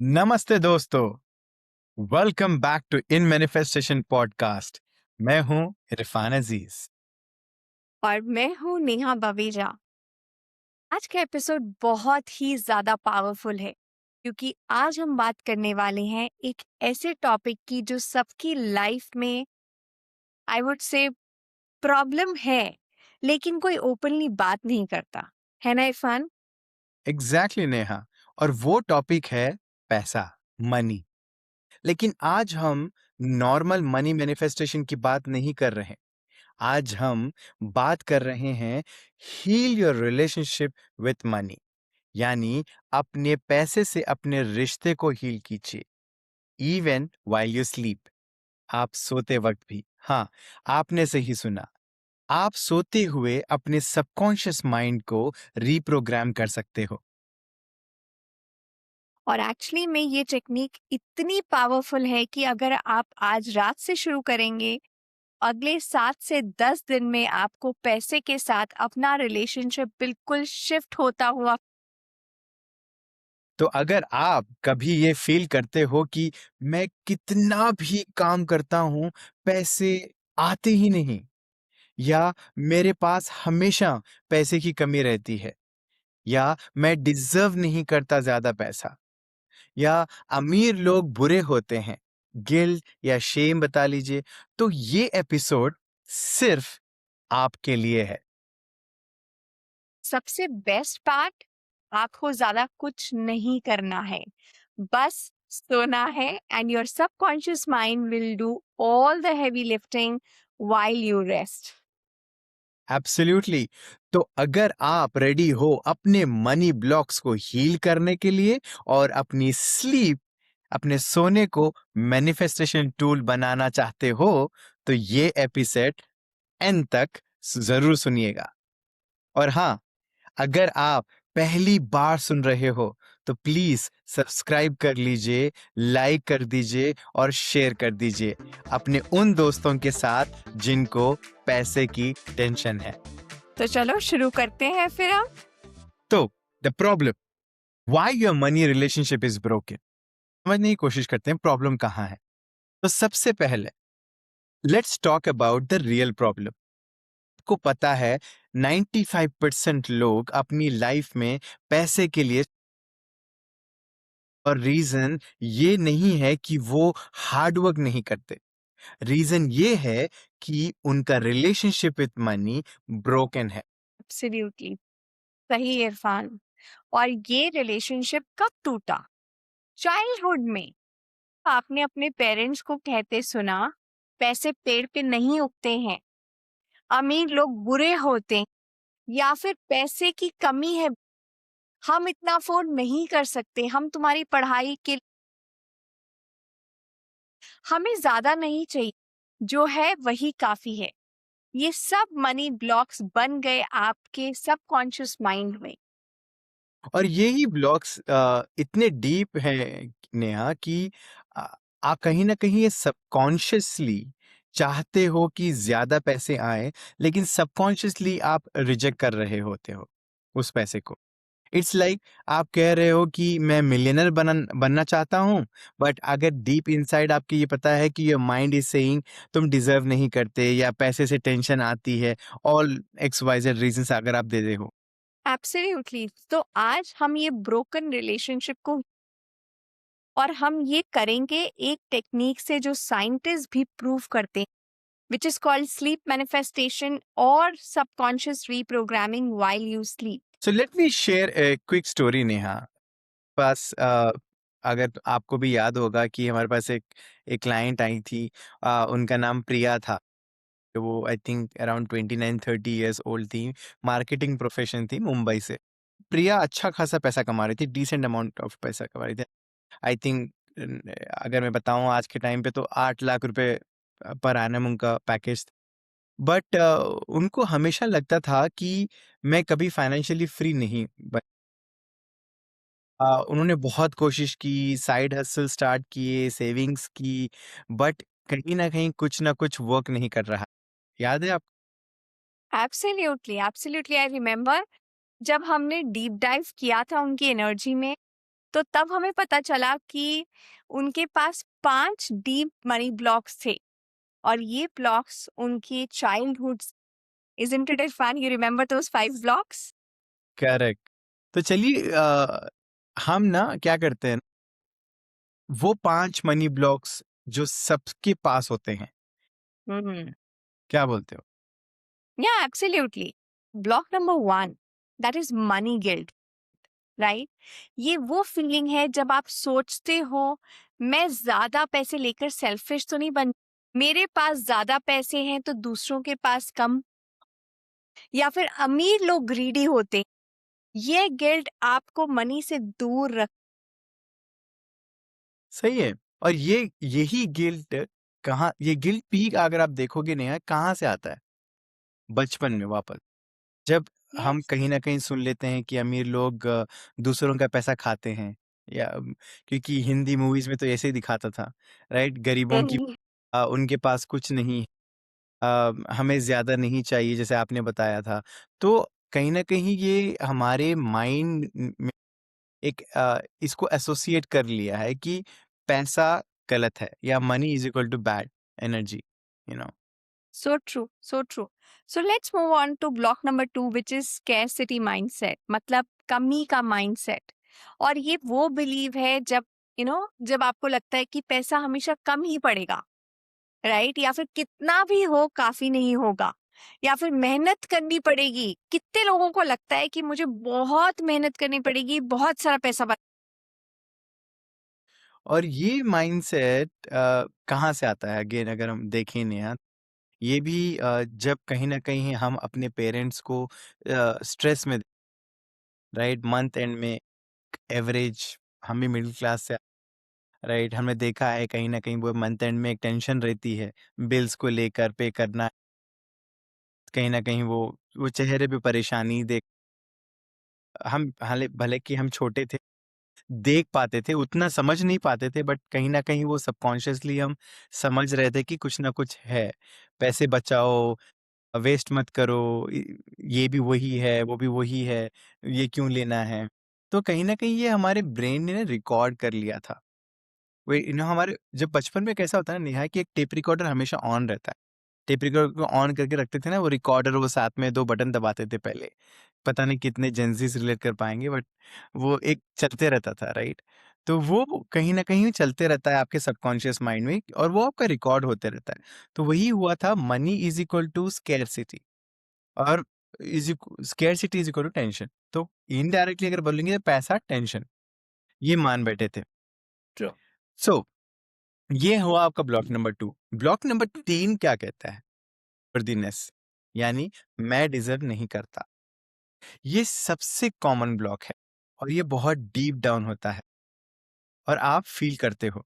नमस्ते दोस्तों, welcome back to in manifestation podcast. मैं हूं इरफान अजीज। और मैं हूँ नेहा बवेजा। आज का एपिसोड बहुत ही ज़्यादा पावरफुल है क्योंकि आज हम बात करने वाले हैं एक ऐसे टॉपिक की जो सबकी लाइफ में आई वुड से प्रॉब्लम है, लेकिन कोई ओपनली बात नहीं करता है ना इरफान। एग्जैक्टली नेहा, और वो टॉपिक है पैसा, मनी। लेकिन आज हम नॉर्मल मनी मैनिफेस्टेशन की बात नहीं कर रहे। आज हम बात कर रहे हैं heal your relationship with money, यानी अपने पैसे से अपने रिश्ते को हील कीजिए, इवन व्हाइल यू स्लीप। आप सोते वक्त भी, हाँ, आपने सही सुना, आप सोते हुए अपने सबकॉन्शियस माइंड को रीप्रोग्राम कर सकते हो। और एक्चुअली में ये टेक्निक इतनी पावरफुल है कि अगर आप आज रात से शुरू करेंगे, अगले 7 से 10 दिन में आपको पैसे के साथ अपना रिलेशनशिप बिल्कुल शिफ्ट होता हुआ। तो अगर आप कभी ये फील करते हो कि मैं कितना भी काम करता हूं, पैसे आते ही नहीं, या मेरे पास हमेशा पैसे की कमी रहती है, या मैं डिजर्व नहीं करता ज्यादा पैसा, या अमीर लोग बुरे होते हैं, गिल्ट या शेम बता लीजिए, तो ये एपिसोड सिर्फ आपके लिए है। सबसे बेस्ट पार्ट, आपको ज्यादा कुछ नहीं करना है, बस सोना है and your subconscious mind will do all the heavy lifting while you rest. Absolutely. तो अगर आप रेडी हो अपने मनी ब्लॉक्स को हील करने के लिए और अपनी स्लीप, अपने सोने को मैनिफेस्टेशन टूल बनाना चाहते हो, तो ये एपिसोड एंड तक जरूर सुनिएगा। और हाँ, अगर आप पहली बार सुन रहे हो तो प्लीज सब्सक्राइब कर लीजिए, लाइक कर दीजिए और शेयर कर दीजिए अपने उन दोस्तों के साथ जिनको पैसे की टेंशन है। तो चलो शुरू करते हैं फिर हम। तो the problem, why your money relationship is broken, समझने की कोशिश करते हैं प्रॉब्लम कहाँ है। तो सबसे पहले let's talk about the real problem. को पता है 95% लोग अपनी लाइफ में पैसे के लिए, और रीजन ये नहीं है कि वो हार्ड वर्क नहीं करते, रीजन ये है कि उनका रिलेशनशिप विथ मनी ब्रोकन है। एब्सोल्युटली सही इरफान। और ये रिलेशनशिप कब टूटा? चाइल्डहुड में। आपने अपने पेरेंट्स को कहते सुना, पैसे पेड़ पे नहीं उगते हैं, अमीर लोग बुरे होते हैं, या फिर पैसे की कमी है, हम इतना अफोर्ड नहीं कर सकते, हम तुम्हारी पढ़ाई के, हमें ज्यादा नहीं चाहिए, जो है वही काफी है। ये सब मनी ब्लॉक्स बन गए आपके सबकॉन्शियस माइंड में। और यही ब्लॉक्स इतने डीप हैं नेहा कि आ, आप कहीं ना कहीं ये सबकॉन्शियसली चाहते हो कि ज्यादा पैसे आए, लेकिन सबकॉन्शियसली आप रिजेक्ट कर रहे होते हो उस पैसे को। इट्स लाइक आप कह रहे हो कि मैं मिलियनर बनना चाहता हूँ, बट अगर डीप इनसाइड आपको ये पता है कि योर माइंड इज सेइंग तुम डिजर्व नहीं करते, या पैसे से टेंशन आती है, all X Y Z reasons अगर आप दे रहे हो। एब्सोल्युटली। तो आज हम ये ब्रोकन रिलेशनशिप को, और हम ये करेंगे एक टेक्निक से जो साइंटिस्ट भी प्रूव करते हैं, which is called sleep manifestation और subconscious reprogramming while you sleep. So let me share a quick story Neha. पास अगर आपको भी याद होगा कि हमारे पास एक एक क्लाइंट आई थी, उनका नाम प्रिया था। तो वो I think around 29-30 years old थी, मार्केटिंग प्रोफेशन थी, मुंबई से। प्रिया अच्छा खासा पैसा कमा रही थी, डिसेंट अमाउंट ऑफ पैसा कमा रही थी। आई थिंक अगर मैं बताऊं आज के टाइम पे तो 8 लाख रुपए पर एनम उनका पैकेज। बट उनको हमेशा लगता था कि मैं कभी फाइनेंशियली फ्री नहीं बन। उन्होंने बहुत कोशिश की, साइड हसल स्टार्ट किए, सेविंग्स की, बट कहीं ना कहीं कुछ ना कुछ वर्क नहीं कर रहा। याद है आप? एब्सोल्युटली एब्सोल्युटली, आई रिमेम्बर जब हमने डीप डाइव किया था उनकी एनर्जी में, तो तब हमें पता चला कि उनके पास 5 डीप मनी ब्लॉक्स थे और ये ब्लॉक्स उनकी childhood. Isn't it fun? You remember those 5 blocks? Correct. तो चलिए हम ना क्या करते हैं, वो 5 मनी ब्लॉक्स जो सबके पास होते हैं, हुँ। क्या बोलते हो? Yeah, absolutely. Block number 1, that is money guilt, right? ये वो फीलिंग है जब आप सोचते हो मैं ज़्यादा पैसे लेकर सेल्फिश तो नहीं बन, मेरे पास ज़्यादा पैसे हैं तो दूसरों के पास कम, या फिर अमीर लोग ग्रीडी होते हैं। ये गिल्ट आपको मनी से दूर रख। सही है। और यही गिल्ट कहाँ, ये गिल्ट भी अगर आप देखोगे नेहा, कहाँ से आता है? बचपन में वापस। जब हम यस। कहीं न कहीं सुन लेते हैं कि अमीर लोग दूसरों का पैसा खाते हैं, या क्योंकि हिंदी मूवीज़ में तो ऐसे ही दिखाता था, राइट? गरीबों की उनके पास कुछ नहीं, हमें ज़्यादा नहीं चाहिए, जैसे आपने बताया था। तो कहीं न कहीं ये हमारे माइंड में एक इसको एसोसिएट कर लिया है कि पैसा गलत है, या money is equal to bad energy, you know? So true, so true. So let's move on to block number 2, which is scarcity mindset, मतलब कमी का mindset. और ये वो बिलीव है जब जब आपको लगता है कि पैसा हमेशा कम ही पड़ेगा, राइट? या फिर कितना भी हो काफी नहीं होगा, या फिर मेहनत करनी पड़ेगी। कितने लोगों को लगता है कि मुझे बहुत मेहनत करनी पड़ेगी, बहुत सारा पैसा और ये माइंडसेट कहाँ से आता है? अगेन अगर हम देखें नेहा, ये भी जब कहीं न कहीं हम अपने पेरेंट्स को स्ट्रेस में, राइट? मंथ एंड में एवरेज, हम भी मिडिल क्लास से, राइट? हमने देखा है कहीं न कहीं वो मंथ एंड में एक टेंशन रहती है, बिल्स को लेकर पे करना, कहीं न कहीं वो चेहरे पे परेशानी देख, हम हाले भले कि हम छोटे थे, देख पाते थे, उतना समझ नहीं पाते थे, बट कहीं न कहीं वो सबकॉन्शियसली हम समझ रहे थे कि कुछ ना कुछ है। पैसे बचाओ, वेस्ट मत करो, ये भी वही है, वो भी वही है, ये क्यों लेना है? तो कहीं न कहीं ये हमारे ब्रेन ने ना रिकॉर्ड कर लिया था। वे हमारे जब बचपन में कैसा होता है ना नेहा, कि एक टेप रिकॉर्डर हमेशा ऑन रहता है। टेप रिकॉर्डर को ऑन करके रखते थे ना, वो रिकॉर्डर, वो साथ में 2 बटन दबाते थे पहले। पता नहीं कितने जेनज़ीज़ रिलेट कर पाएँगे, बट वो एक चलते रहता था, राइट? तो वो कहीं न कहीं चलते रहता है आपके सबकॉन्शियस माइंड में, और वो आपका रिकॉर्ड होते रहता है। तो वही हुआ था, money is equal to scarcity, और scarcity is equal to tension. तो इनडायरेक्टली अगर बोलेंगे तो पैसा टेंशन, ये मान बैठे थे। True. सो ये हुआ आपका ब्लॉक नंबर 2। ब्लॉक नंबर 3 क्या कहता है? वर्दीनेस, यानी मैं डिज़र्व नहीं करता। ये सबसे कॉमन ब्लॉक है, और ये बहुत डीप डाउन होता है, और आप फ़ील करते हो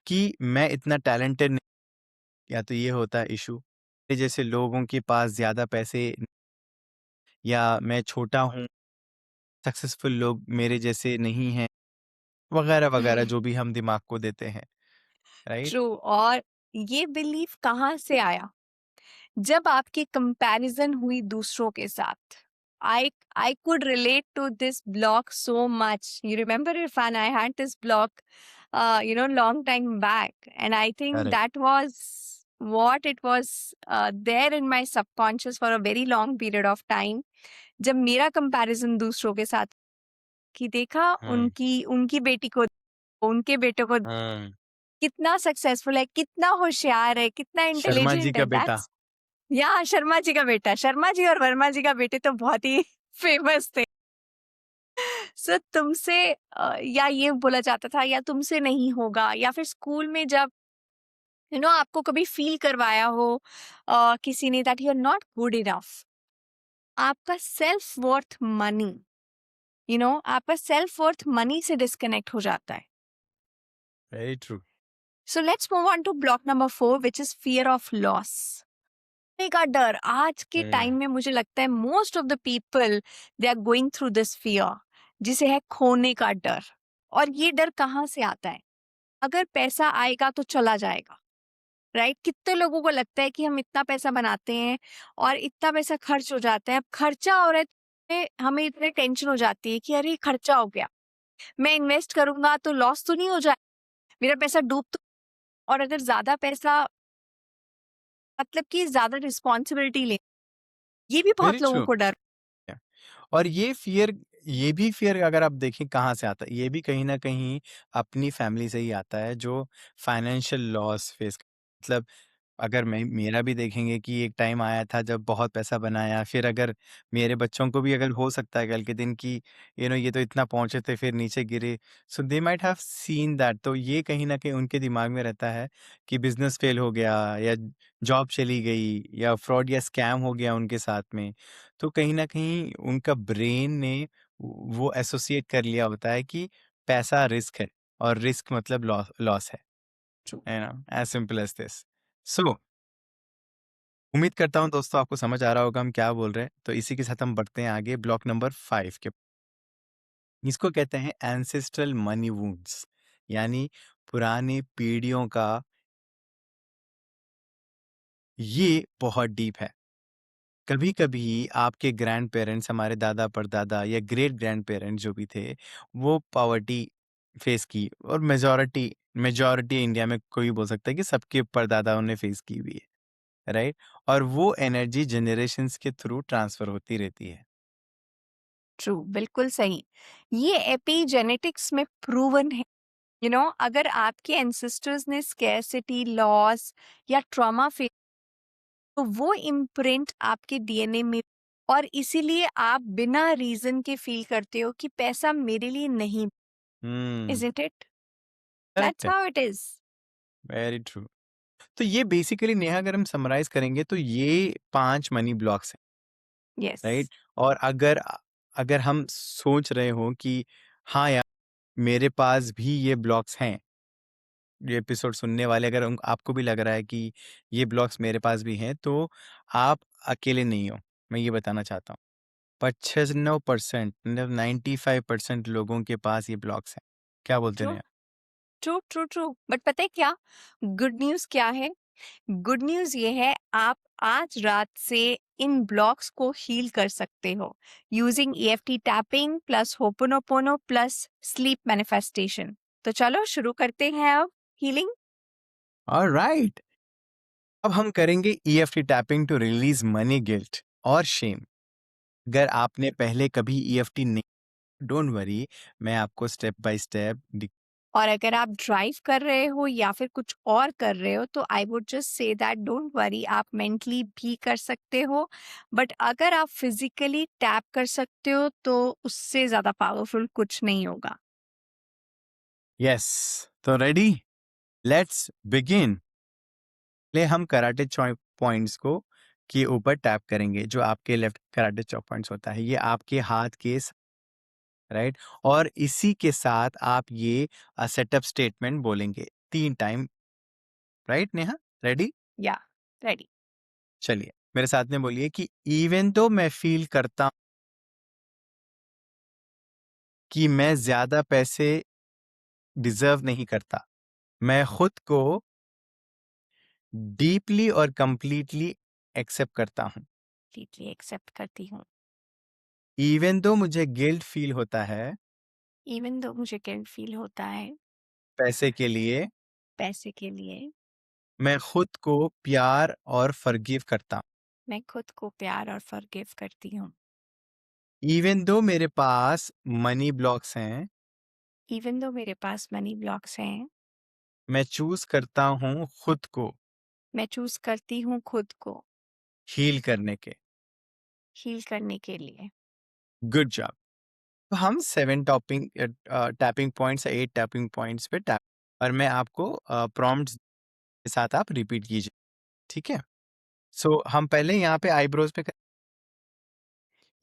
कि मैं इतना टैलेंटेड नहीं, या तो ये होता है इश्यू, मेरे जैसे लोगों के पास ज़्यादा पैसे, या मैं छोटा हूँ, सक्सेसफुल लोग मेरे जैसे नहीं हैं, वगैरह-वगैरह जो भी हम दिमाग को देते हैं, राइट? ट्रू। और ये बिलीफ कहाँ से आया? जब आपकी कंपैरिजन हुई दूसरों के साथ। I could relate to this block so much. You remember Irfan, I had this block long time back, and I think correct. That was what it was there in my subconscious for a very long period of time। जब मेरा comparison दूसरों के साथ, कि देखा हुँ, उनकी उनकी बेटी को, उनके बेटे को, हुँ। कितना सक्सेसफुल है, कितना होशियार है, कितना शर्मा जी इंटेलिजेंट का है। बेटा। दैट्स, या शर्मा जी का बेटा, शर्मा जी और वर्मा जी का बेटे तो बहुत ही फेमस थे। सो तुमसे या ये बोला जाता था या तुमसे नहीं होगा, या फिर स्कूल में जब आपको कभी फील करवाया हो किसी ने that you are not good enough. आपका सेल्फ वर्थ मनी, आपका सेल्फ वर्थ मनी से डिस्कनेक्ट हो जाता है। Very true. So let's move on to block number 4, which is fear of loss. का डर आज के हुँ, टाइम में मुझे लगता है most of the people they are going through this fear, जिसे है खोने का डर। और ये डर कहाँ से आता है? अगर पैसा आएगा तो चला जाएगा, राइट? कितने लोगों को लगता है कि हम इतना पैसा बनाते हैं और इतना पैसा खर्च हो जाता है, अब खर्चा हो रहा है तो हमें इतनी टेंशन हो जाती है कि अरे खर्चा हो गया, मैं इन्वेस्ट करूँगा तो लॉस तो नहीं हो जाए, मेरा पैसा डूब तो, और अगर ज़्यादा पैसा मतलब कि ज़्यादा रिस्पॉन्सिबिलिटी ले, ये भी वेरी बहुत लोगों ट्रू। को डर। और ये भी फ़ियर अगर आप देखें कहाँ से आता है, ये भी कहीं न कहीं अपनी फैमिली से ही आता है जो फाइनेंशियल लॉस फेस मतलब अगर मैं मेरा भी देखेंगे कि एक टाइम आया था जब बहुत पैसा बनाया, फिर अगर मेरे बच्चों को भी अगर हो सकता है कल के दिन कि ये तो इतना पहुँचे थे फिर नीचे गिरे, so they might have seen that तो ये कहीं न कहीं उनके दिमाग में रहता है कि बिज़नेस फेल हो गया या जॉब चली गई या फ्रॉड या स्कैम हो गया उनके साथ में। तो कहीं न कहीं उनका ब्रेन ने वो एसोसिएट कर लिया होता है कि पैसा रिस्क है और रिस्क मतलब लॉस है ना? As simple as this. So उम्मीद करता हूँ दोस्तों आपको समझ आ रहा होगा हम क्या बोल रहे हैं। तो इसी के साथ हम बढ़ते हैं आगे ब्लॉक नंबर 5 के। इसको कहते हैं एंसेस्ट्रल मनी वुंड्स यानी पुरानी पीढ़ियों का ये बहुत डीप है। कभी-कभी आपके ग्रैंड पेरेंट्स हमारे दादा परदादा या ग्रेट ग्रैंड पेरेंट्स जो भी थे, वो पॉवर्टी फेस की और मेजॉरिटी इंडिया में कोई बोल सकता है कि सबके परदादाओं ने फेस की हुई है, राइट? और वो एनर्जी जनरेशंस के थ्रू ट्रांसफर होती रहती है। ट्रू, बिल्कुल सही। ये एपिजेनेटिक्स में प्रूवन है। अगर आपके एंसेस्टर्स ने स्कैरसिटी, लॉस या ट्रॉमा फेस, तो वो इम्प्रिंट आपके डीएनए में, और इसीलिए आप बिना रीजन के फील करते हो कि पैसा मेरे लिए नहीं। हुँ, इजंट इट? करेक्ट दैट्स है, how it is. Very true. तो ये बेसिकली नेहा अगर हम समराइज़ करेंगे तो ये 5 मनी ब्लॉक्स हैं, यस। राइट? और अगर हम सोच रहे हो कि हाँ यार, मेरे पास भी ये ब्लॉक्स हैं, ये एपिसोड सुनने वाले अगर आपको भी लग रहा है कि ये ब्लॉक्स मेरे पास भी हैं, तो आप अकेले नहीं हो, मैं ये बताना चाहता हूँ। 95% मतलब 95% लोगों के पास ये ब्लॉक्स हैं। क्या बोलते ट्रू, हैं? True, true, true. बट पता है क्या गुड न्यूज क्या है? गुड न्यूज ये है, आप आज रात से इन ब्लॉक्स को हील कर सकते हो using EFT tapping plus ho'oponopono plus sleep manifestation. तो चलो शुरू करते हैं अब हीलिंग। ऑलराइट, अब हम करेंगे EFT tapping to release money guilt और शेम। अगर आपने पहले कभी ईएफटी नहीं, डोंट वरी, मैं आपको स्टेप बाय स्टेप और अगर आप ड्राइव कर रहे हो या फिर कुछ और कर रहे हो, तो I would just say that don't worry, आप मेंटली भी कर सकते हो। बट अगर आप फिजिकली टैप कर सकते हो तो उससे ज्यादा पावरफुल कुछ नहीं होगा। यस, तो रेडी, लेट्स बिगिन। ले हम कराटे पॉइंट्स को के ऊपर टैप करेंगे जो आपके लेफ्ट कराटे चॉप पॉइंट्स होता है, ये आपके हाथ के राइट। और इसी के साथ आप ये सेटअप स्टेटमेंट बोलेंगे 3 टाइम, राइट नेहा? रेडी? या, रेडी। चलिए मेरे साथ में बोलिए कि इवन तो मैं फील करता हूं कि मैं ज्यादा पैसे डिजर्व नहीं करता, मैं खुद को डीपली और कंप्लीटली एक्सेप्ट करता हूँ। कंप्लीटली एक्सेप्ट करती हूँ। इवन तो मुझे गिल्ट फील होता है इवन दो मुझे गिल्ट फील होता है पैसे के लिए, पैसे के लिए, मैं खुद को प्यार और फॉरगिव करता हूँ। मैं खुद को प्यार और फॉरगिव करती हूँ। इवन दो मेरे पास मनी ब्लॉक्स हैं, इवन दो मेरे पास मनी ब्लॉक्स हैं, मैं चूज करता हूँ खुद को मैं चूज करती हूँ खुद को हील करने के। हील करने के लिए। Good job. तो हम 8 टैपिंग पॉइंट्स पे टैप, और मैं आपको प्रॉम्प्ट्स के साथ आप रिपीट कीजिए, ठीक है? सो हम पहले यहाँ पे आईब्रोज पे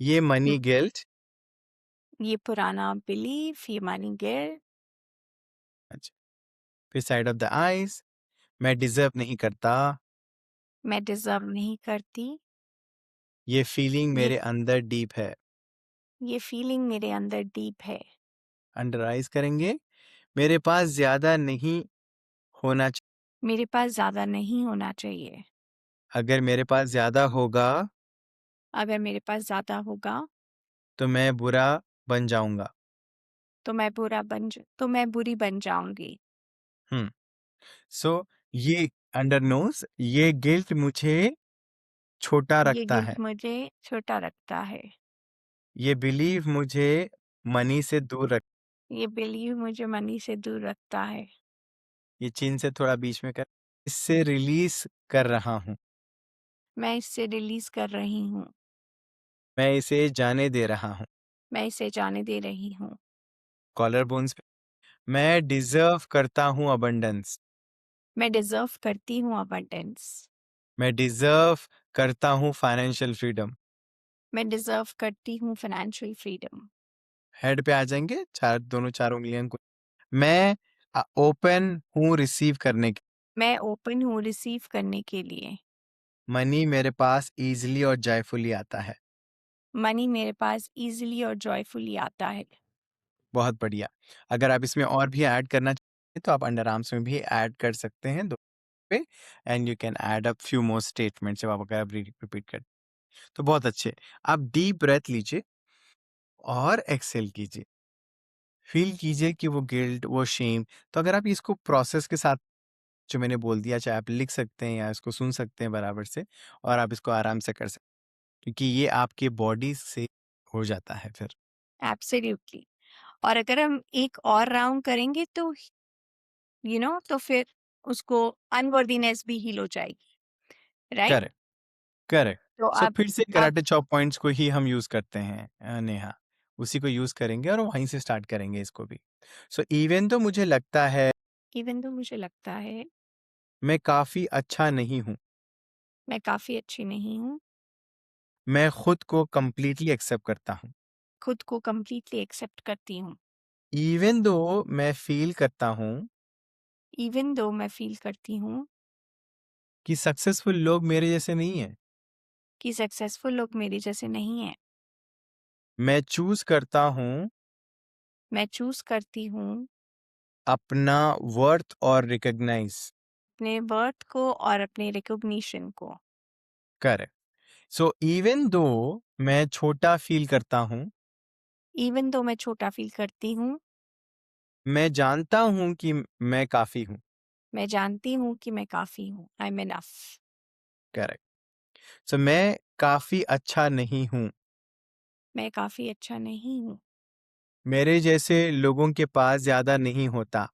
ये म- मनी गिल्ट, ये पुराना बिलीफ, ये मनी गिल्ट, अच्छा, फिर साइड ऑफ द आईज, मैं डिजर्व नहीं करता, मैं डिजर्व नहीं करती, ये फीलिंग ये मेरे अंदर डीप है। ये फीलिंग मेरे अंदर डीप है। अंडर आइज करेंगे, मेरे पास ज्यादा नहीं होना चाहिए, मेरे पास ज्यादा नहीं होना चाहिए, अगर मेरे पास ज्यादा होगा अगर मेरे पास ज्यादा होगा तो मैं बुरा बन जाऊंगा। तो मैं बुरी बन जाऊंगी। हम्म सो ये अंडर नोज, ये गिल्ट मुझे छोटा ये रखता है। गिल्ट मुझे छोटा रखता है। ये बिलीव मुझे मनी से दूर रख। ये बिलीव मुझे मनी से दूर रखता है। ये चीन से थोड़ा बीच में कर, इससे रिलीज कर रहा हूँ। मैं इससे रिलीज कर रही हूँ। मैं इसे जाने दे रहा हूँ। मैं इसे जाने दे रही हूँ। कॉलर बोन्स पे, मैं डिजर्व करता हूँ अबंडेंस। मैं डिजर्व करती हूँ अबंडेंस। मैं डिजर्व करता हूँ फाइनेंशियल फ्रीडम। मैं डिजर्व करती हूँ फाइनेंशियल फ्रीडम। हेड पे आ जाएंगे चार, दोनों चार उंगलियां को। मैं ओपन हूँ रिसीव करने के। मैं ओपन हूँ रिसीव करने के लिए। मनी मेरे पास इजीली और जॉयफुली आता है। मनी मेरे पास इजीली और जॉयफुली आता है। बहुत बढ़िया। अगर आप इसमें और भी ऐड करना चाहें तो आप अंडर आर्म्स में भी ऐड कर सकते हैं दो पे, and you can add up few more statements जब आप अगर आप रिपीट कर। तो बहुत अच्छे। आप डीप ब्रेथ लीजिए और एक्सेल कीजिए। फील कीजिए कि वो गिल्ट, वो शेम, तो अगर आप इसको प्रोसेस के साथ जो मैंने बोल दिया, चाहे आप लिख सकते हैं या इसको सुन सकते हैं बराबर से, और आप इसको आराम से कर सकते हैं क्योंकि ये आपके बॉडी से हो जाता है फिर। एब्सोल्युटली। और अगर हम एक और राउंड करेंगे तो तो फिर उसको अनवर्दीनेस भी हील हो जाएगी, राइट? Correct, correct. तो सो आप फिर से आप कराटे चॉप पॉइंट्स को ही हम यूज करते हैं, नेहा। उसी को यूज करेंगे और वहीं से स्टार्ट करेंगे इसको भी। सो इवन तो मुझे लगता है इवन तो मुझे लगता है मैं काफी अच्छा नहीं हूँ, मैं काफी अच्छी नहीं हूँ, मैं खुद को कंप्लीटली एक्सेप्ट करता हूँ। खुद को कंप्लीटली एक्सेप्ट करती हूँ। इवन दो मैं फील करता हूँ इवन दो मैं फील करती हूँ कि सक्सेसफुल लोग मेरे जैसे नहीं हैं, कि सक्सेसफुल लोग मेरे जैसे नहीं हैं। मैं चूज करता हूँ मैं चूज करती हूँ अपना वर्थ और रिकॉग्नाइज। अपने वर्थ को और अपने रिकॉग्निशन को। करेक्ट। सो इवन दो मैं छोटा फील करता हूँ, इवन दो मैं छोटा फील करती हूँ, मैं जानता हूँ कि मैं काफी हूँ। मैं जानती हूँ कि मैं काफी हूँ। I am enough. करेक्ट। सो मैं काफी अच्छा नहीं हूँ, मैं काफी अच्छा नहीं हूँ, मेरे जैसे लोगों के पास ज्यादा नहीं होता।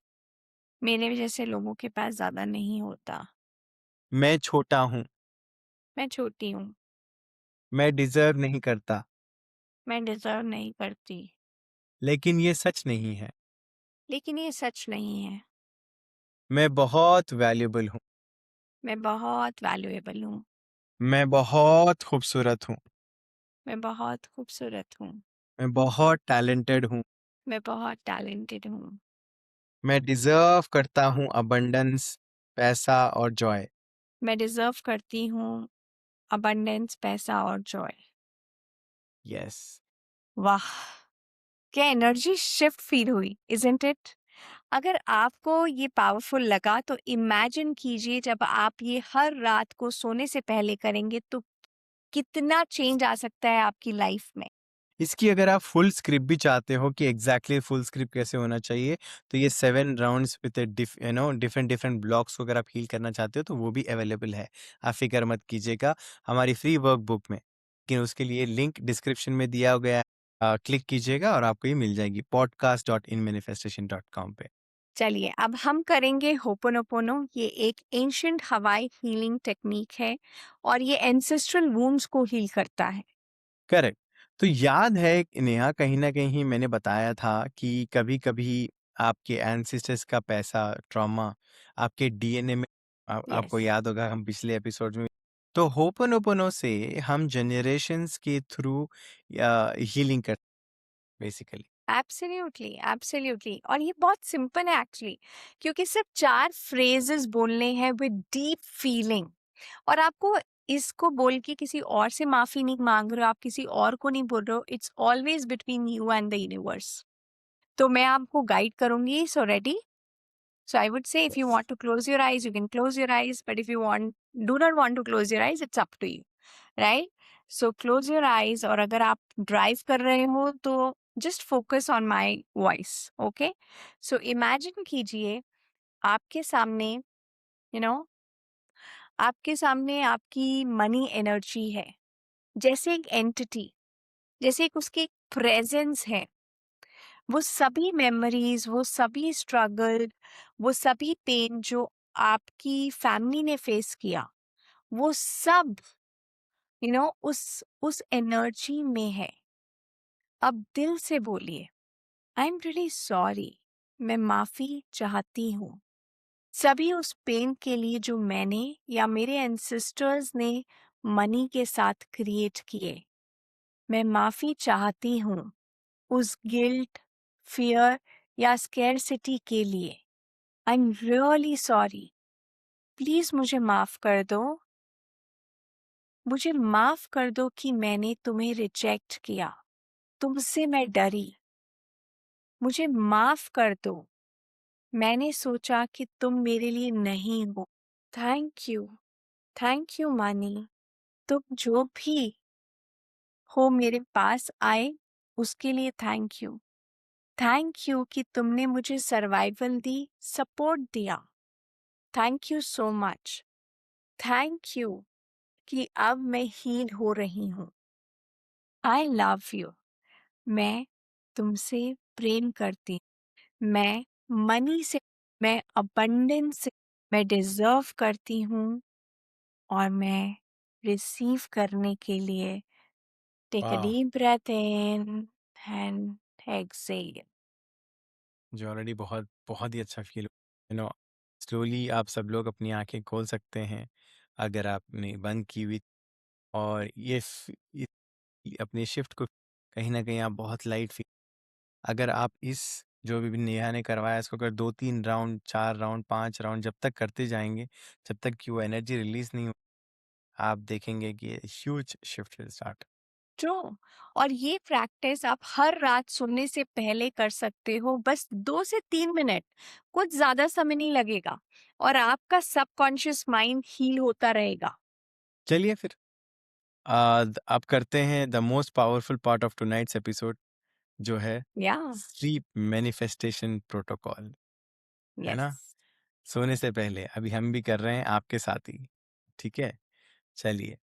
मेरे जैसे लोगों के पास ज्यादा नहीं होता। मैं छोटा हूँ, मैं छोटी हूँ, मैं डिजर्व नहीं करता। मैं डिजर्व नहीं करती। लेकिन ये सच नहीं है, लेकिन ये सच नहीं है। मैं बहुत वैल्यूबल हूँ, मैं बहुत वैल्यूएबल हूँ। मैं बहुत खूबसूरत हूँ, मैं बहुत खूबसूरत हूँ। मैं बहुत टैलेंटेड हूँ, मैं बहुत टैलेंटेड हूँ। मैं डिजर्व करता हूँ अबंडेंस, पैसा और जॉय। मैं डिजर्व करती हूँ अबंडेंस, पैसा और जॉय। यस। वाह, क्या एनर्जी शिफ्ट फील हुई, इजंट इट? अगर आपको ये पावरफुल लगा तो इमेजिन कीजिए जब आप ये हर रात को सोने से पहले करेंगे तो कितना चेंज आ सकता है आपकी लाइफ में। इसकी अगर आप फुल स्क्रिप्ट भी चाहते हो कि एग्जैक्टली फुल स्क्रिप्ट कैसे होना चाहिए, तो ये 7 rounds with different different blocks को अगर आप हील करना चाहते हो तो वो भी अवेलेबल है। आप फिक्र मत कीजिएगा हमारी फ्री वर्कबुक में, लेकिन उसके लिए लिंक डिस्क्रिप्शन में दिया गया है, क्लिक कीजिएगा और आपको ये मिल जाएगी podcast.inmanifestation.com पे। चलिए अब हम करेंगे होपोनोपोनो। ये एक एंशियंट हवाई हीलिंग टेक्निक है और ये एंसेस्ट्रल वुंड्स को हील करता है। करेक्ट। तो याद है नेहा, कहीं ना कहीं मैंने बताया था कि कभी कभी आपके एंसेस्टर्स का पैसा, ट्रॉमा आपके डीएनए में, यस, आपको याद होगा हम पिछले एपिसोड में। तो होपनोपोनो से हम जनरेशन्स के थ्रू हीलिंग कर बेसिकली। Absolutely absolutely. और ये बहुत सिंपल है एक्चुअली, क्योंकि सिर्फ 4 फ्रेजेस बोलने हैं विद डीप फीलिंग। और आपको इसको बोल के किसी और से माफी नहीं मांग रहे हो, आप किसी और को नहीं बोल रहे हो। It's always between you and the universe. तो मैं आपको गाइड करूंगी। So ready? So I would say if you want to close your eyes, you can close your eyes. But if you do not want to close your eyes, it's up to you, right? So close your eyes. और अगर आप drive कर रहे हो तो just focus on my voice, okay? So imagine कीजिए आपके सामने, यू नो, आपके सामने आपकी मनी एनर्जी है, जैसे एक एंटिटी, जैसे एक उसकी प्रेजेंस है। वो सभी मेमोरीज, वो सभी स्ट्रगल, वो सभी पेन जो आपकी फैमिली ने फेस किया, वो सब उस एनर्जी में है। अब दिल से बोलिए, आई एम रियली सॉरी, मैं माफी चाहती हूँ सभी उस पेन के लिए जो मैंने या मेरे एंसेस्टर्स ने मनी के साथ क्रिएट किए। मैं माफी चाहती हूँ उस गिल्ट, फियर या स्कैरसिटी के लिए। I am really sorry, please मुझे माफ कर दो। मुझे माफ कर दो कि मैंने तुम्हें रिजेक्ट किया, तुमसे मैं डरी। मुझे माफ कर दो, मैंने सोचा कि तुम मेरे लिए नहीं हो। थैंक यू मनी, तुम जो भी हो मेरे पास आए उसके लिए थैंक यू कि तुमने मुझे सर्वाइवल दी, सपोर्ट दिया। Thank you so much. Thank you कि अब मैं हील हो रही हूँ। आई लव यू, मैं तुमसे प्रेम करती हूँ। मैं मनी से, मैं अबंडेंस से, मैं डिजर्व करती हूँ और मैं रिसीव करने के लिए टेक अ वाह! Deep breath in and exhale. जो ऑलरेडी बहुत बहुत ही अच्छा फ़ील स्लोली आप सब लोग अपनी आँखें खोल सकते हैं, अगर आपने बंद की हुई, और ये अपनी शिफ्ट को कहीं न कहीं आप बहुत लाइट फ़ील, अगर आप इस जो भी नेहा ने करवाया इसको अगर 2-3 राउंड, 4 राउंड, 5 राउंड जब तक करते जाएँगे, जब तक कि वो एनर्जी रिलीज़ नहीं हो, आप देखेंगे कि huge shift will start. True. और ये प्रैक्टिस आप हर रात सोने से पहले कर सकते हो, बस 2 से 3 मिनट, कुछ ज्यादा समय नहीं लगेगा और आपका सबकॉन्शियस माइंड हील होता रहेगा। चलिए फिर अब करते हैं the most powerful part of tonight's episode, जो है या। स्लीप मैनिफेस्टेशन प्रोटोकॉल, है यस। ना? सोने से पहले अभी हम भी कर रहे हैं आपके साथ ही, ठीक है? चलिए,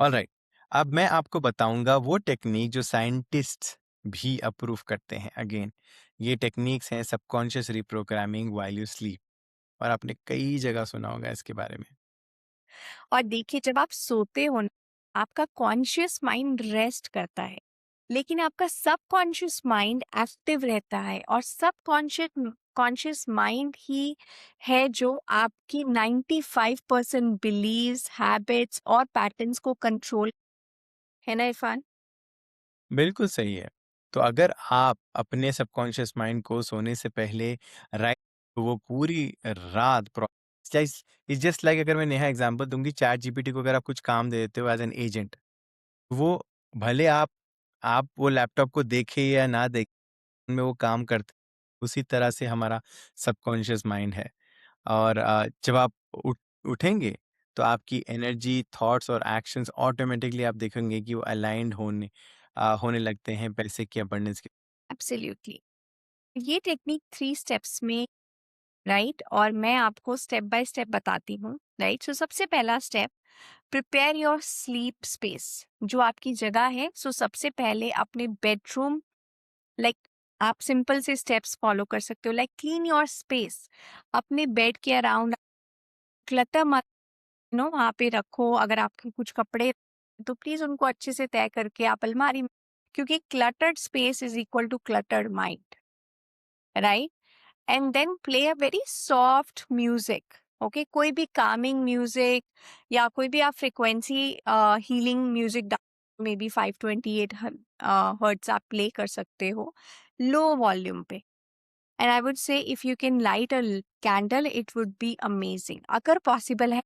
ऑलराइट। अब मैं आपको बताऊंगा वो टेक्निक जो साइंटिस्ट्स भी अप्रूव करते हैं। अगेन, ये टेक्निक्स हैं subconscious reprogramming while you sleep, और आपने कई जगह सुना होगा इसके बारे में। और देखिए, जब आप सोते हो ना, आपका कॉन्शियस माइंड रेस्ट करता है, लेकिन आपका सबकॉन्शियस माइंड एक्टिव रहता है। और सबकॉन्शियस कॉन्शियस माइंड ही है जो आपकी 95% बिलीव्स, हैबिट्स और पैटर्न्स को कंट्रोल, है ना इरफान? बिल्कुल सही है। तो अगर आप अपने सबकॉन्शियस माइंड को सोने से पहले राइट, तो वो पूरी रात इट्स जस्ट लाइक, अगर मैं नेहा एग्जांपल दूंगी, चैट जीपीटी को अगर आप कुछ काम दे देते हो एज एन एजेंट, वो भले आप वो लैपटॉप को देखे या ना देखे, में वो काम करते, उसी तरह से हमारा सबकॉन्शियस माइंड है। और जब आप उठेंगे, तो आपकी एनर्जी, थॉट्स और एक्शंस ऑटोमेटिकली आप देखेंगे कि वो अलाइंड होने लगते हैं पैसे की अबंडेंस के। एब्सोल्युटली। ये टेक्निक 3 स्टेप्स में, राइट? और मैं आपको स्टेप बाय स्टेप बताती हूँ, राइट? सो सबसे पहला step, prepare your sleep space, जो आपकी जगह है। सो सबसे पहले अपने बेडरूम, लाइक, आप सिंपल से स्टेप्स फॉलो कर सकते हो, लाइक क्लीन योर स्पेस। अपने बेड के अराउंड क्लटर मत, वहाँ पे रखो। अगर आपके कुछ कपड़े हैं, तो प्लीज उनको अच्छे से तय करके आप अलमारी में, क्योंकि cluttered space is equal to cluttered mind, right? And then play a very soft music, okay? कोई भी कामिंग म्यूजिक या कोई भी आप frequency healing music, may be 528 hertz आप प्ले कर सकते हो लो वॉल्यूम पे। And I would say if you can light a candle, it would be amazing. अगर पॉसिबल है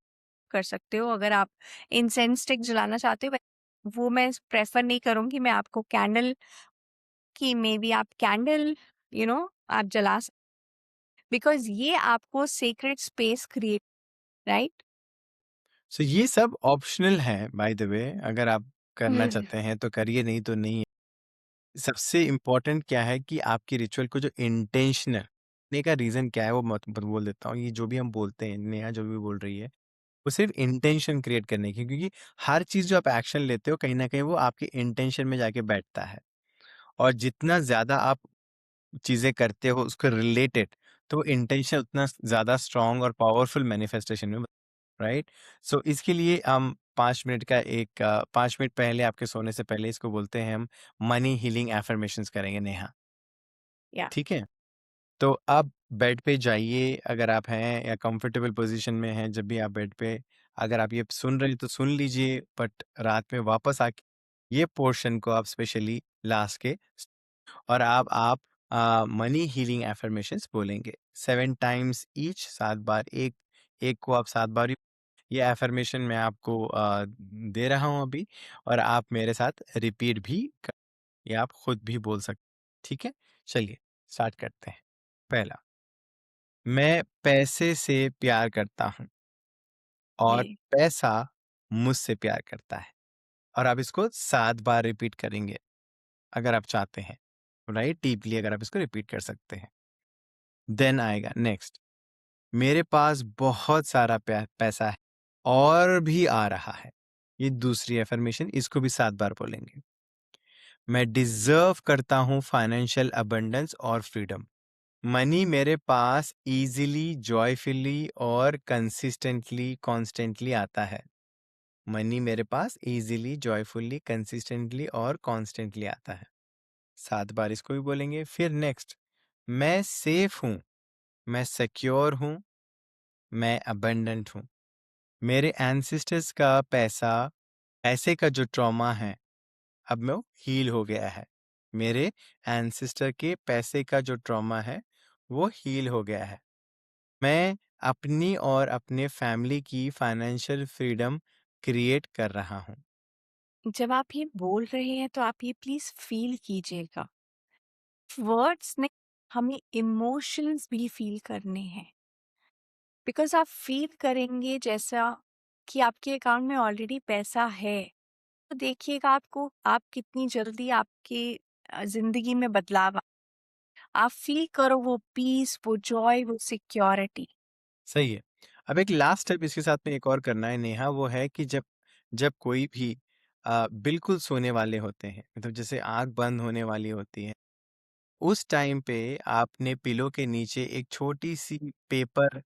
कर सकते हो। अगर आप इंसेंस स्टिक जलाना चाहते हो, वो मैं प्रेफर नहीं करूंगी। मैं आपको कैंडल की, मे बी आप कैंडल, आप जला, बिकॉज ये आपको सेक्रेट स्पेस क्रिएट, राइट? सो ये सब ऑप्शनल है बाय द वे, अगर आप करना चाहते हैं तो करिए, नहीं तो नहीं है। सबसे इम्पोर्टेंट क्या है कि आपकी रिचुअल को जो इंटेंशनल करने का रीज़न क्या है वो मत बोल देता हूँ। ये जो भी हम बोलते हैं, नेहा जो भी बोल रही है, वो सिर्फ़ इंटेंशन क्रिएट करने की, क्योंकि हर चीज़ जो आप एक्शन लेते हो कहीं न कहीं वो आपके इंटेंशन में जाके बैठता है। और जितना ज़्यादा आप चीज़ें करते हो उसको रिलेटेड, तो इंटेंशन उतना ज़्यादा स्ट्रॉन्ग और पावरफुल मैनिफेस्टेशन में, राइट? सो इसके लिए हम 5 मिनट का 5 मिनट पहले आपके सोने से पहले इसको बोलते हैं हम मनी हीलिंग अफ़र्मेशंस करेंगे नेहा, या ठीक है? तो आप बेड पे जाइए अगर आप हैं या कंफर्टेबल पोज़ीशन में हैं, जब भी आप बेड पे अगर आप ये सुन रहे हैं तो सुन लीजिए, बट रात में वापस आके ये पोर्शन को आप स्पेशली लास्ट के और आप मनी हीलिंग अफ़र्मेशंस बोलेंगे 7 टाइम्स ईच, 7 बार, एक एक को आप 7 बार, ये अफ़र्मेशन मैं आपको दे रहा हूँ अभी, और आप मेरे साथ रिपीट भी क या आप खुद भी बोल ठीक है? चलिए स्टार्ट करते हैं। पहला, मैं पैसे से प्यार करता हूँ और ये पैसा मुझसे प्यार करता है, और आप इसको 7 बार रिपीट करेंगे अगर आप चाहते हैं, राइट? डीपली अगर आप इसको रिपीट कर सकते हैं। देन आएगा नेक्स्ट, मेरे पास बहुत सारा पैसा है और भी आ रहा है। ये दूसरी अफ़र्मेशन, इसको भी 7 बार बोलेंगे। मैं डिज़र्व करता हूँ फाइनेंशियल अबंडेंस और फ्रीडम। मनी मेरे पास ईज़िली, जॉयफुली और कॉन्स्टेंटली आता है। मनी मेरे पास ईज़िली, जॉयफुली, कंसिस्टेंटली और कॉन्स्टेंटली आता है। 7 बार इसको भी बोलेंगे। फिर नेक्स्ट, मैं सेफ हूँ, मैं सिक्योर हूँ, मैं अबंडेंट हूँ। मेरे एंसेस्टर्स का पैसे का जो ट्रॉमा है, अब में वो हील हो गया है। मेरे एंसेस्टर के पैसे का जो ट्रॉमा है, वो हील हो गया है। मैं अपनी और अपने फैमिली की फाइनेंशियल फ्रीडम क्रिएट कर रहा हूँ। जब आप ये बोल रहे हैं तो आप ये प्लीज फील कीजिएगा, वर्ड्स ने हमें इमोशंस भी फील करने हैं, बिकॉज आप फील करेंगे जैसा कि आपके अकाउंट में ऑलरेडी पैसा है, तो देखिएगा आपको आप कितनी जल्दी आपके जिंदगी में बदलाव आप फील करो, वो पीस, वो जॉय, वो सिक्योरिटी। सही है। अब एक लास्ट स्टेप इसके साथ में एक और करना है नेहा, वो है कि जब जब कोई भी बिल्कुल सोने वाले होते हैं, मतलब जैसे आँख बंद होने वाली होती है, उस टाइम पे आपने पिलो के नीचे एक छोटी-सी पेपर,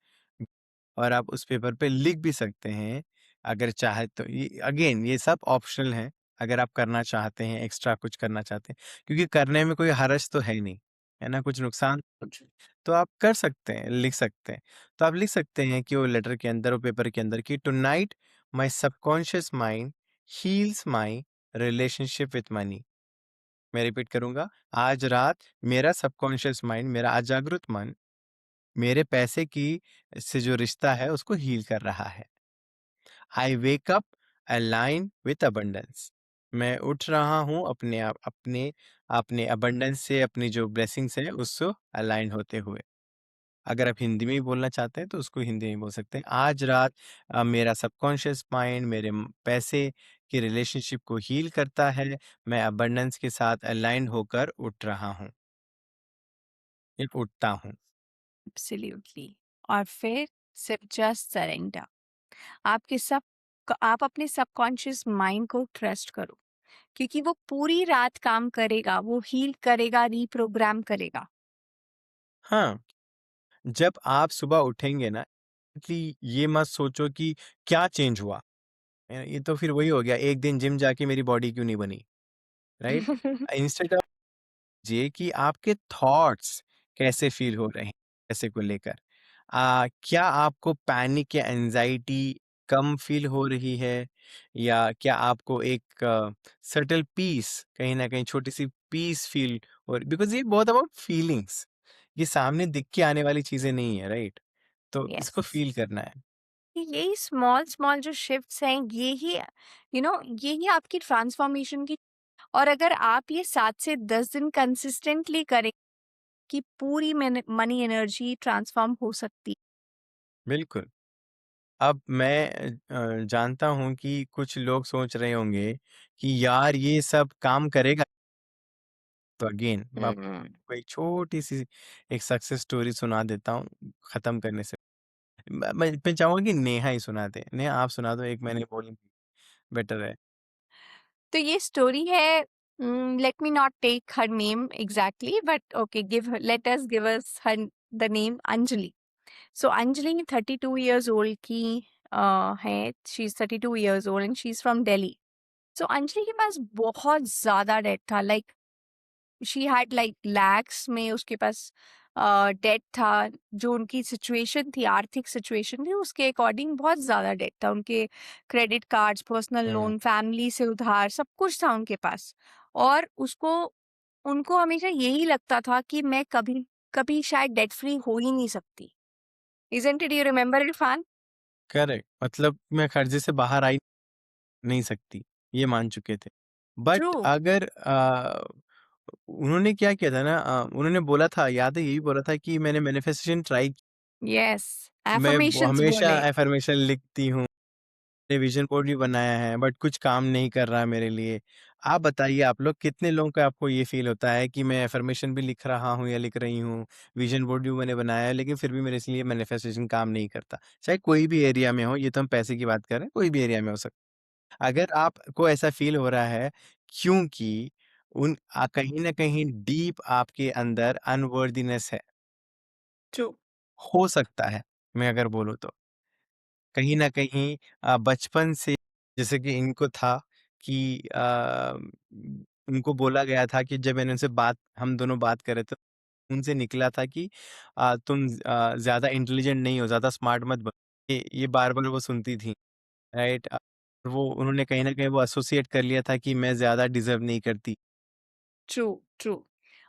और आप उस पेपर पे लिख भी सकते हैं, अगर चाहे तो। ये अगेन ये सब ऑप्शनल है, अगर आप करना चाहते हैं, एक्स्ट्रा कुछ करना चाहते हैं, क्योंकि करने में कोई हर्ज तो है नहीं, है ना? कुछ नुकसान कुछ, तो आप कर सकते हैं, लिख सकते हैं। तो आप लिख सकते हैं कि वो लेटर के अंदर, वो पेपर के अंदर, कि tonight my subconscious mind heels my relationship with money. मैं रिपीट करूँगा, आज रात मेरा सबकॉन्शियस माइंड, मेरा अजागृत मन, मेरे पैसे की से जो रिश्ता है उसको हील कर रहा है। I wake up align with abundance. मैं उठ रहा हूँ अपने आप अपने अपने अबंडेंस से, अपनी जो ब्लेसिंग्स है उससे अलाइन होते हुए। अगर आप हिंदी में भी बोलना चाहते हैं तो उसको हिंदी में बोल सकते हैं। आज रात मेरा सबकॉन्शियस माइंड मेरे पैसे की रिलेशनशिप को हील करता है। मैं अबंडेंस के साथ अलाइन होकर उठ रहा हूँ, या उठता हूँ। एब्सोल्युटली। और फिर सिर्फ जस्ट सरेंडर, आपके सब आप अपने सबकॉन्शियस माइंड को ट्रस्ट करो, क्योंकि वो पूरी रात काम करेगा, वो हील करेगा, रीप्रोग्राम करेगा। हाँ, जब आप सुबह उठेंगे ना, कि ये मत सोचो कि क्या चेंज हुआ। ये तो फिर वही हो गया, एक दिन जिम जाके मेरी बॉडी क्यों नहीं बनी, राइट? इंस्टेड ऑफ ये कि आपके थॉट्स कैसे फील हो रहे हैं पैसे को लेकर। क्या आपको पैनिक या एंजाइटी कम फील हो रही है, या क्या आपको एक सटल पीस, कहीं न कहीं छोटी-सी पीस फील, और बिकॉज़ ये बहुत अबाउट फीलिंग्स, ये सामने दिख के आने वाली चीज़ें नहीं है, राइट? तो इसको यस, फील करना है। यही स्मॉल स्मॉल जो शिफ्ट्स हैं, यही आपकी ट्रांसफॉर्मेशन की। और अगर आप ये 7 से 10 दिन कंसिस्टेंटली करें, कि पूरी मनी एनर्जी ट्रांसफॉर्म हो सकती बिल्कुल। अब मैं जानता हूँ कि कुछ लोग सोच रहे होंगे कि यार ये सब काम करेगा? तो अगेन मैं हम्म। आपको एक छोटी-सी एक सक्सेस स्टोरी सुना देता हूँ, खत्म करने से मैं चाहूँगा कि नेहा ही सुना दे। नेहा आप सुना दो, एक मैंने बोली थी, बेटर है। तो ये स्टोरी है, let me not take her name exactly, but okay, give let us give us her the name Anjali. So Anjali 32 years old की है. She is 32 years old and she is from Delhi. So Anjali के पास बहुत ज्यादा डेट था. Like she had like lakhs में उसके पास date था. जो उनकी सिचुएशन थी, आर्थिक सिचुएशन थी, उसके अकॉर्डिंग बहुत ज्यादा डेट था. उनके क्रेडिट कार्ड्स, पर्सनल हुँ, लोन, फैमिली से उधार, सब कुछ था उनके पास. और उसको उनको हमेशा यही लगता था कि मैं कभी कभी शायद डेट फ्री हो ही नहीं सकती. Isn't it? You remember Irfan? Correct मतलब मैं कर्ज़े से बाहर आ ही नहीं सकती, ये मान चुके थे। ट्रू. बट अगर उन्होंने क्या किया था ना, उन्होंने बोला था, याद है यही बोला था कि मैंने मैनिफेस्टेशन ट्राई, यस. मैं वो एफर्मेशंस हमेशा बोले. अफ़र्मेशन लिखती हूँ, मैंने विज़न बोर्ड भी बनाया है बट कुछ काम नहीं कर रहा है मेरे लिए। आप बताइए आप लोग कितने लोगों का आपको ये फ़ील होता है कि मैं अफ़र्मेशन भी लिख रहा हूँ या लिख रही हूँ, विज़न बोर्ड भी मैंने बनाया है लेकिन फिर भी मेरे इसलिए मैनिफेस्टेशन काम नहीं करता। चाहे कोई भी एरिया में हो, ये तो हम पैसे की बात कर रहे हैं, कोई भी एरिया में हो सकता है। अगर आपको ऐसा फ़ील हो रहा है क्योंकि कहीं न कहीं डीप आपके अंदर अनवर्दिनेस है, ट्रू. हो सकता है, मैं अगर बोलूँ तो। कहीं न कहीं बचपन से जैसे कि इनको था कि उनको बोला गया था कि जब मैंने उनसे बात हम दोनों बात कर रहे थे, उनसे निकला था कि तुम ज़्यादा इंटेलिजेंट नहीं हो, ज़्यादा स्मार्ट मत बनो। ये बार-बार वो सुनती थी, राइट? वो उन्होंने कहीं न कहीं वो एसोसिएट कर लिया था कि मैं ज़्यादा डिज़र्व नहीं करती। ट्रू. ट्रू.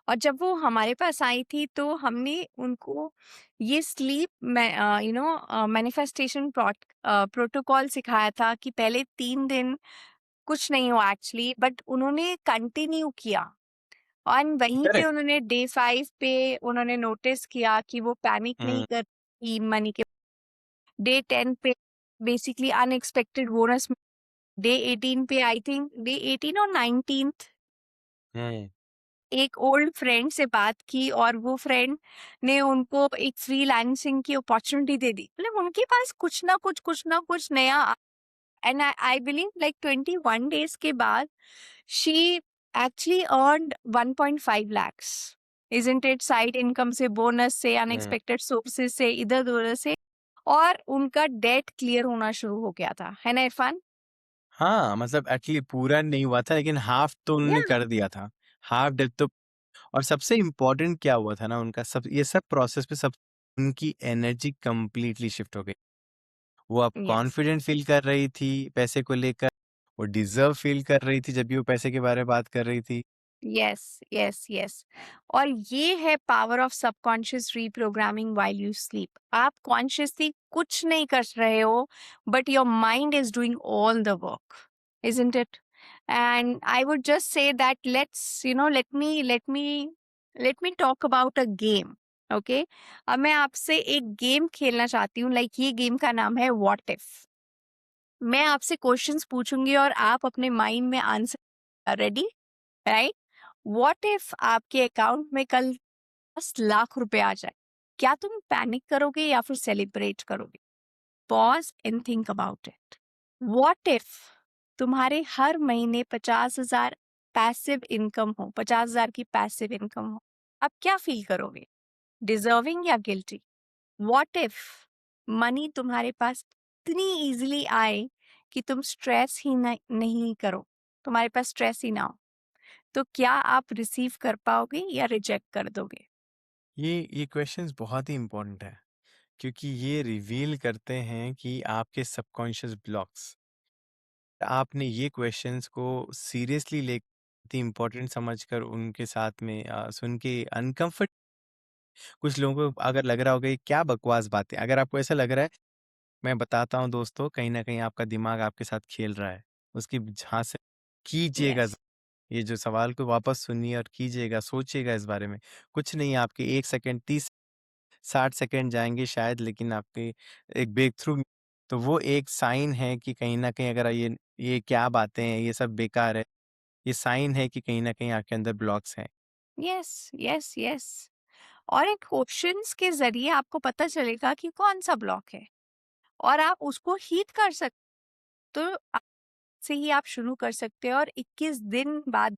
और जब वो हमारे पास आई थी तो हमने उनको ये स्लीप में मैनिफेस्टेशन प्रोटोकॉल सिखाया था कि पहले 3 दिन कुछ नहीं हो एक्चुअली, बट उन्होंने कंटिन्यू किया. और वहीं पे करेक्ट। उन्होंने डे 5 पे उन्होंने नोटिस किया कि वो पैनिक नहीं हुँ, करती मनी के. डे 10 पे बेसिकली अनएक्सपेक्टेड बोनस. डे 18 पे, आई थिंक डे 18 और 19th, हुँ, एक ओल्ड फ्रेंड से बात की और वो फ्रेंड ने उनको एक फ्रीलांसिंग की अपॉर्चुनिटी दे दी. मतलब उनके पास कुछ ना कुछ नया. And I believe like 21 days के बाद she actually earned 1.5 lakhs. Isn't it? Side income से, बोनस से, हुँ। अनएक्सपेक्टेड सोर्सेज से, इधर उधर से. और उनका डेट क्लियर होना शुरू हो गया था, है ना इरफान? हाँ, मतलब एक्चुअली पूरा नहीं हुआ था लेकिन हाफ़ तो या. उन्होंने कर दिया था। हाफ़ डेथ तो, और सबसे इम्पोर्टेंट क्या हुआ था ना उनका, सब ये सब प्रोसेस पे सब उनकी एनर्जी कंप्लीटली शिफ्ट हो गई। वो अब यस. कॉन्फिडेंट फ़ील कर रही थी पैसे को लेकर, वो डिज़र्व फ़ील कर रही थी जब भी वो पैसे के बारे में बात कर रही थी। यस. यस. यस. और ये है power of subconscious reprogramming while you sleep. आप कॉन्शियसली कुछ नहीं कर रहे हो, but your mind is doing all the work. Isn't it? And I would just say that let's let me talk about a game. Okay. अब मैं आपसे एक गेम खेलना चाहती हूँ. लाइक ये गेम का नाम है व्हाट इफ. मैं आपसे क्वेश्चंस पूछूंगी और आप अपने माइंड में answer. Ready? Right? What if आपके अकाउंट में कल 10 लाख रुपए आ जाए? क्या तुम पैनिक करोगे या फिर सेलिब्रेट करोगे? Pause and think about it. What if तुम्हारे हर महीने 50,000 पैसिव इनकम हो, 50,000 की पैसिव इनकम हो? आप क्या फील करोगे? डिजर्विंग या गिल्टी? व्हाट इफ मनी तुम्हारे पास इतनी इजीली आए कि तुम स्ट्रेस ही नहीं करो, तुम्हारे पास स्ट्रेस ही ना हो? तो क्या आप रिसीव कर पाओगे या रिजेक्ट कर दोगे? ये क्वेश्चंस बहुत ही इम्पोर्टेंट है क्योंकि ये रिवील करते हैं कि आपके सबकॉन्शियस ब्लॉक्स, आपने ये क्वेश्चंस को सीरियसली ले इम्पोर्टेंट समझकर उनके साथ में सुन के अनकंफर्ट, कुछ लोगों को अगर लग रहा होगा ये क्या बकवास बातें, अगर आपको ऐसा लग रहा है, मैं बताता हूँ दोस्तों, कहीं ना कहीं आपका दिमाग आपके साथ खेल रहा है, उसकी झांसे से कीजिएगा, यस. ये जो सवाल को वापस सुनिए और कीजिएगा, सोचिएगा इस बारे में। कुछ नहीं, आपके 1 सेकंड 30-60 सेकंड जाएंगे शायद, लेकिन आपके एक ब्रेक थ्रू, तो वो एक साइन है कि कहीं ना कहीं अगर ये क्या बातें हैं, ये सब बेकार है, ये साइन है कि कहीं ना कहीं आपके अंदर ब्लॉक्स हैं। Yes, yes, yes. और इन क्वेश्चंस के ज़रिए आपको पता चलेगा कि कौन-सा ब्लॉक है और आप उसको हीट कर सकते, तो आज से ही आप शुरू कर सकते हो और 21 दिन बाद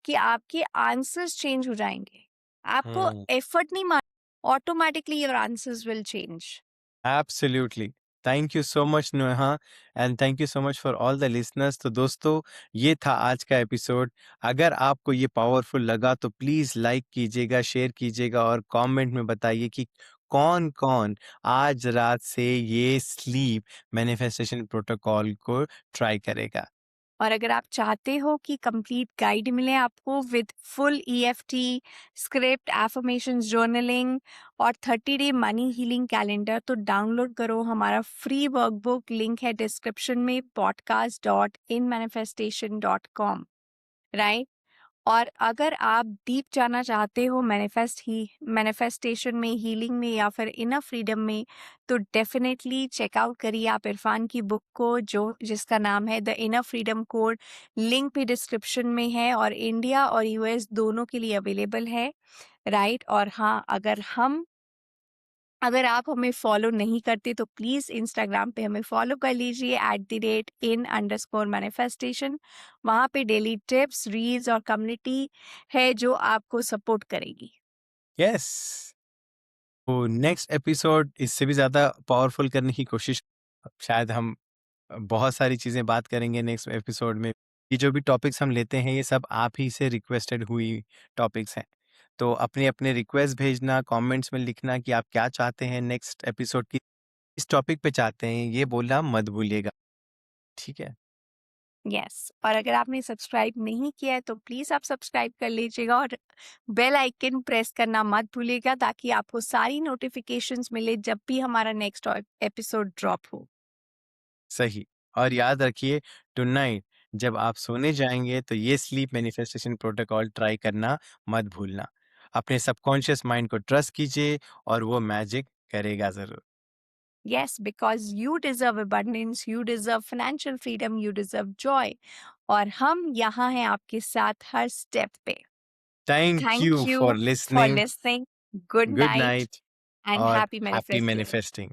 कि आपके आंसर्स चेंज हो जाएँगे। आपको हम्म। एफर्ट नहीं मारना, automatically your answers will change. Absolutely. Thank you so much Neha, and thank you so much for all the listeners. तो दोस्तों, ये था आज का एपिसोड। अगर आपको ये पावरफुल लगा तो प्लीज़ लाइक कीजिएगा, शेयर कीजिएगा और कमेंट में बताइए कि कौन-कौन आज रात से ये स्लीप मैनिफेस्टेशन प्रोटोकॉल को ट्राई करेगा। और अगर आप चाहते हो कि कंप्लीट गाइड मिले आपको with full EFT, script, affirmations, journaling और 30 डे मनी हीलिंग कैलेंडर, तो डाउनलोड करो हमारा फ्री वर्कबुक। लिंक है डिस्क्रिप्शन में, podcast.inmanifestation.com, राइट? और अगर आप डीप जाना चाहते हो मैनिफेस्टेशन में, हीलिंग में या फिर इनर फ्रीडम में, तो डेफिनेटली चेकआउट करिए आप इरफान की बुक को, जो जिसका नाम है the inner freedom code. Link भी डिस्क्रिप्शन में है और इंडिया और यूएस दोनों के लिए अवेलेबल है, राइट? और हाँ, अगर आप हमें फॉलो नहीं करते तो प्लीज़ इंस्टाग्राम पे हमें फॉलो कर लीजिए @in_manifestation। वहाँ पे डेली टिप्स, रील्स और कम्युनिटी है जो आपको सपोर्ट करेगी। यस। तो नेक्स्ट एपिसोड इससे भी ज़्यादा पावरफुल करने की कोशिश, शायद हम बहुत सारी चीज़ें बात करेंगे नेक्स्ट एपिसोड में। ये जो भी टॉपिक्स हम लेते हैं ये सब आप ही से रिक्वेस्टेड हुई टॉपिक्स हैं। तो अपने-अपने रिक्वेस्ट भेजना, कमेंट्स में लिखना कि आप क्या चाहते हैं नेक्स्ट एपिसोड की, इस टॉपिक पे चाहते हैं, ये बोलना मत भूलिएगा। ठीक है? यस, और अगर आपने सब्सक्राइब नहीं किया है तो प्लीज़ आप सब्सक्राइब कर लीजिएगा और बेल आइकन प्रेस करना मत भूलिएगा, ताकि आपको सारी नोटिफिकेशंस मिले जब भी हमारा नेक्स्ट एपिसोड ड्रॉप हो। सही। और याद रखिए, टुनाइट जब आप सोने जाएँगे तो ये स्लीप मैनिफेस्टेशन प्रोटोकॉल ट्राई करना मत भूलना। अपने सबकॉन्शियस माइंड को ट्रस्ट कीजिए और वो मैजिक करेगा ज़रूर। Yes, because you deserve abundance, you deserve financial freedom, you deserve joy. और हम यहाँ हैं आपके साथ हर स्टेप पे। Thank Thank you you for for listening. listening. Good good night night and और happy हैप्पी manifesting. मैनिफेस्टिंग।